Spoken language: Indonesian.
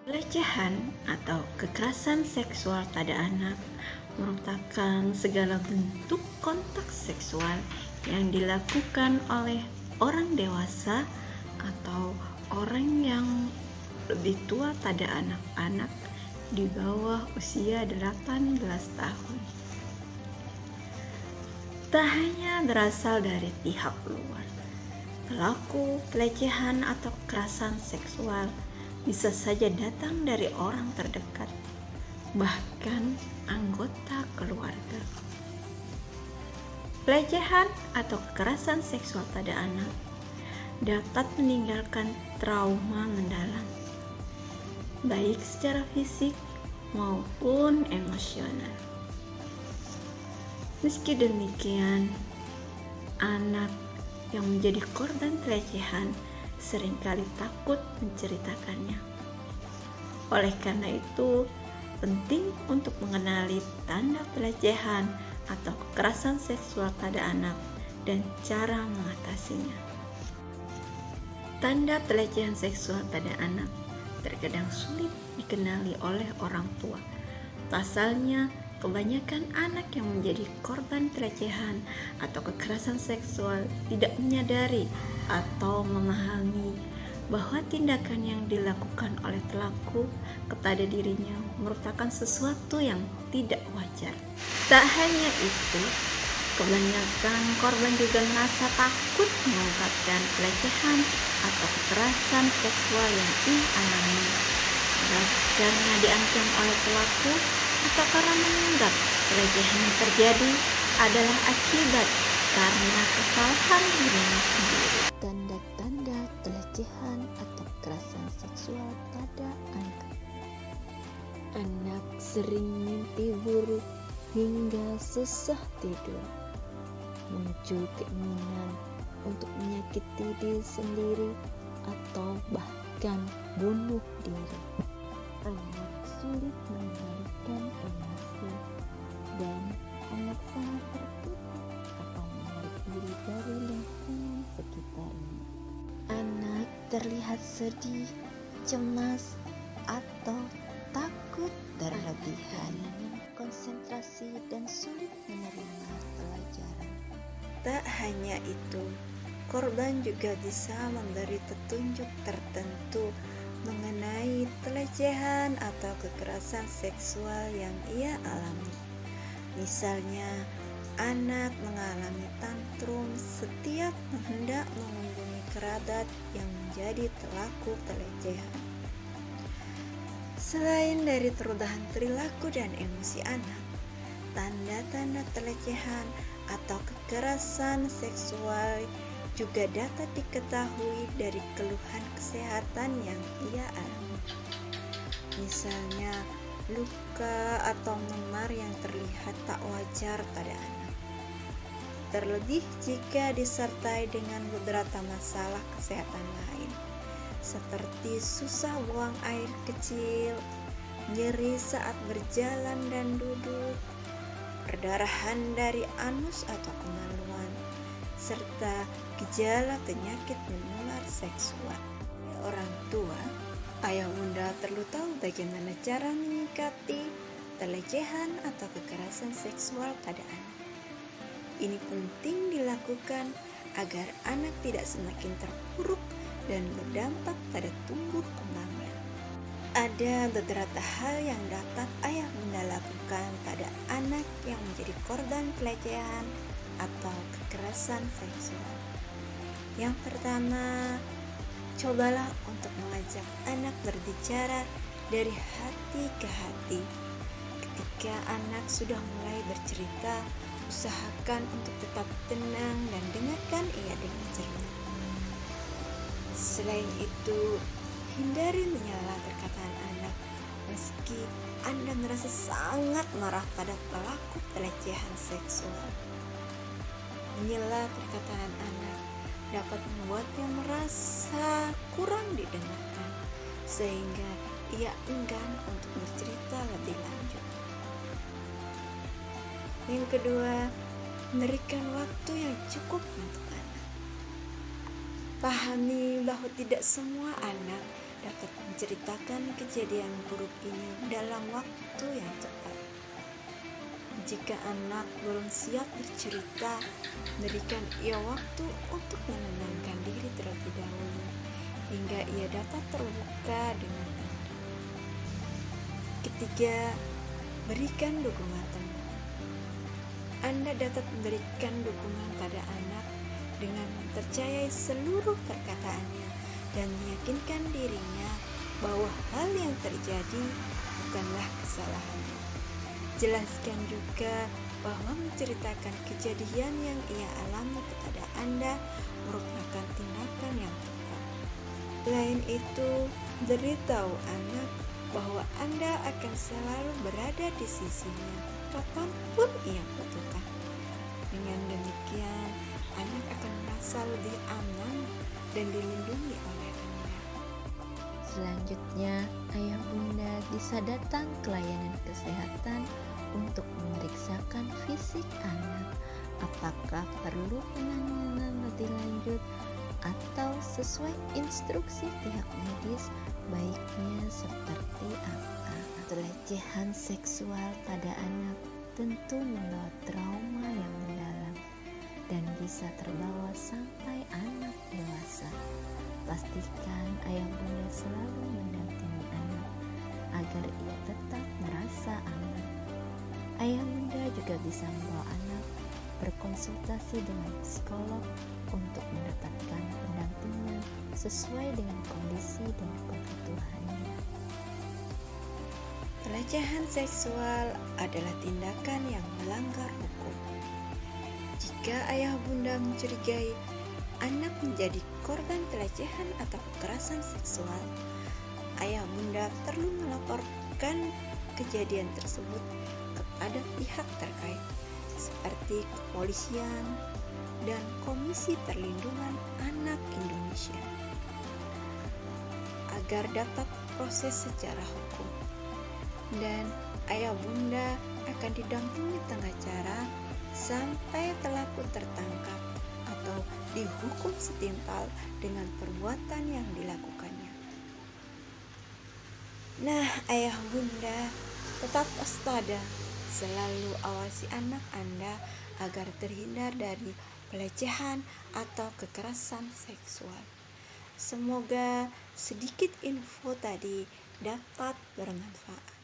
Pelecehan atau kekerasan seksual pada anak merupakan segala bentuk kontak seksual yang dilakukan oleh orang dewasa atau orang yang lebih tua pada anak-anak di bawah usia 18 tahun. Tak hanya berasal dari pihak luar, pelaku pelecehan atau kekerasan seksual bisa saja datang dari orang terdekat, bahkan anggota keluarga. Pelecehan atau kekerasan seksual pada anak dapat meninggalkan trauma mendalam, baik secara fisik maupun emosional. Meski demikian, anak yang menjadi korban pelecehan seringkali takut menceritakannya. Oleh karena itu, penting untuk mengenali tanda pelecehan atau kekerasan seksual pada anak dan cara mengatasinya. Tanda pelecehan seksual pada anak terkadang sulit dikenali oleh orang tua. Pasalnya, kebanyakan anak yang menjadi korban pelecehan atau kekerasan seksual tidak menyadari atau memahami bahwa tindakan yang dilakukan oleh pelaku kepada dirinya merupakan sesuatu yang tidak wajar. Tak hanya itu, kebanyakan korban juga merasa takut mengungkapkan pelecehan atau kekerasan seksual yang ia alami, baik karena diancam oleh pelaku atau karena menganggap pelecehan yang terjadi adalah akibat karena kesalahan dirinya sendiri. Tanda-tanda pelecehan atau kekerasan seksual pada anak. Anak sering mimpi buruk hingga susah tidur. Muncul keinginan untuk menyakiti diri sendiri atau bahkan bunuh diri. Anak sulit mengendalikan emosi dan anak sangat tertutup atau menarik diri dari lingkungan sekitarnya. Anak terlihat sedih, cemas, atau takut berlebihan, konsentrasi dan sulit menerima pelajaran. Tak hanya itu, korban juga bisa memberi petunjuk tertentu mengenai pelecehan atau kekerasan seksual yang ia alami. Misalnya, anak mengalami tantrum setiap hendak mengunjungi kerabat yang menjadi pelaku pelecehan. Selain dari perubahan perilaku dan emosi anak, tanda-tanda pelecehan atau kekerasan seksual juga dapat diketahui dari keluhan kesehatan yang ia alami. Misalnya, luka atau memar yang terlihat tak wajar pada anak. Terlebih jika disertai dengan beberapa masalah kesehatan lain, seperti susah buang air kecil, nyeri saat berjalan dan duduk, perdarahan dari anus atau kemaluan, serta gejala penyakit menular seksual. Orang tua, ayah bunda perlu tahu bagaimana cara menyikapi pelecehan atau kekerasan seksual pada anak. Ini penting dilakukan agar anak tidak semakin terpuruk dan berdampak pada tumbuh kembangnya. Ada beberapa hal yang dapat ayah bunda lakukan pada anak yang menjadi korban pelecehan atau kekerasan seksual. Yang pertama, cobalah untuk mengajak anak berbicara dari hati ke hati. Ketika anak sudah mulai bercerita, usahakan untuk tetap tenang dan dengarkan ia dengan cermat. Selain itu, hindari menyela perkataan anak meski Anda merasa sangat marah pada pelaku pelecehan seksual. Menyela perkataan anak dapat membuatnya merasa kurang didengarkan, sehingga ia enggan untuk bercerita lebih lanjut. Yang kedua, berikan waktu yang cukup untuk anak. Pahami bahwa tidak semua anak dapat menceritakan kejadian buruk ini dalam waktu yang cepat. Jika anak belum siap bercerita, berikan ia waktu untuk menenangkan diri terlebih dahulu, hingga ia dapat terbuka dengan Anda. Ketiga, berikan dukungan penuh. Anda dapat memberikan dukungan pada anak dengan mempercayai seluruh perkataannya dan meyakinkan dirinya bahwa hal yang terjadi bukanlah kesalahannya. Jelaskan juga bahwa menceritakan kejadian yang ia alami kepada Anda merupakan tindakan yang tepat. Selain itu, beritahu anak bahwa Anda akan selalu berada di sisinya kapanpun ia butuhkan. Dengan demikian, anak akan merasa lebih aman dan dilindungi oleh Anda. Selanjutnya, ayah bunda bisa datang ke layanan kesehatan untuk memeriksakan fisik anak, apakah perlu penanganan lebih lanjut atau sesuai instruksi pihak medis, baiknya seperti apa. Pelecehan seksual pada anak tentu membawa trauma yang mendalam dan bisa terbawa sampai anak dewasa. Pastikan ayah bunda selalu mendampingi anak agar ia tetap merasa aman. Ayah bunda juga bisa membawa anak berkonsultasi dengan psikolog untuk mendapatkan pendampingan sesuai dengan kondisi dan kebutuhannya. Pelecehan seksual adalah tindakan yang melanggar hukum. Jika ayah bunda mencurigai anak menjadi korban pelecehan atau kekerasan seksual, ayah bunda perlu melaporkan kejadian tersebut kepada pihak terkait seperti kepolisian dan Komisi Perlindungan Anak Indonesia agar dapat proses secara hukum, dan ayah bunda akan didampingi pengacara sampai pelaku tertangkap atau dihukum setimpal dengan perbuatan yang dilakukannya. Nah, ayah bunda, tetap waspada, selalu awasi anak Anda agar terhindar dari pelecehan atau kekerasan seksual. Semoga sedikit info tadi dapat bermanfaat.